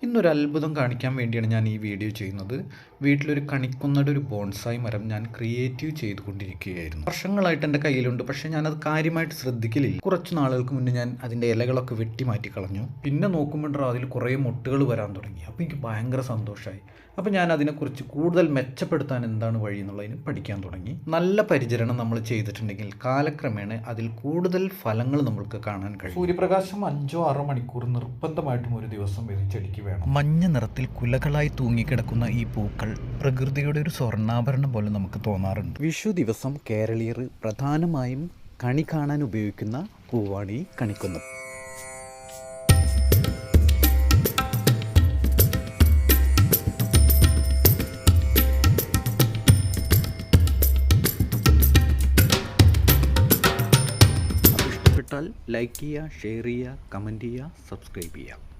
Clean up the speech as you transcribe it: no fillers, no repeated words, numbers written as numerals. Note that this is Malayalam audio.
ഇന്നൊരു അത്ഭുതം കാണിക്കാൻ വേണ്ടിയാണ് ഞാൻ ഈ വീഡിയോ ചെയ്യുന്നത്. വീട്ടിലൊരു കണിക്കൊന്നയുടെ ഒരു ബോൺസായി മരം ഞാൻ ക്രിയേറ്റീവ് ചെയ്തുകൊണ്ടിരിക്കുകയായിരുന്നു. വർഷങ്ങളായിട്ട് എൻ്റെ കയ്യിലുണ്ട്, പക്ഷേ ഞാനത് കാര്യമായിട്ട് ശ്രദ്ധിക്കലില്ല. കുറച്ച് നാളുകൾക്ക് മുന്നേ ഞാൻ അതിൻ്റെ ഇലകളൊക്കെ വെട്ടി മാറ്റി കളഞ്ഞു. പിന്നെ നോക്കുമ്പോഴോ അതിൽ കുറേ മുട്ടുകൾ വരാൻ തുടങ്ങി. അപ്പോൾ എനിക്ക് ഭയങ്കര സന്തോഷമായി. അപ്പോൾ ഞാൻ അതിനെക്കുറിച്ച് കൂടുതൽ മെച്ചപ്പെടുത്താൻ എന്താണ് വഴി എന്നുള്ളതിന് പഠിക്കാൻ തുടങ്ങി. നല്ല പരിചരണം നമ്മൾ ചെയ്തിട്ടുണ്ടെങ്കിൽ കാലക്രമേണ അതിൽ കൂടുതൽ ഫലങ്ങൾ നമ്മൾക്ക് കാണാൻ കഴിയും. സൂര്യപ്രകാശം 5-6 മണിക്കൂർ നിർബന്ധമായിട്ടും ഒരു ദിവസം ചെടിക്ക് വേണം. മഞ്ഞ നിറത്തിൽ കുലകളായി തൂങ്ങിക്കിടക്കുന്ന ഈ പൂക്കൾ പ്രകൃതിയുടെ ഒരു സ്വർണ്ണാഭരണം പോലെ നമുക്ക് തോന്നാറുണ്ട്. വിഷു ദിവസം കേരളീയർ പ്രധാനമായും കണി കാണാൻ ഉപയോഗിക്കുന്ന പൂവാണ് ഈ കണിക്കൊന്ന. ഇഷ്ടപ്പെട്ടാൽ ലൈക്ക് ചെയ്യുക, ഷെയർ ചെയ്യുക, കമൻറ്റ് ചെയ്യുക, സബ്സ്ക്രൈബ് ചെയ്യുക.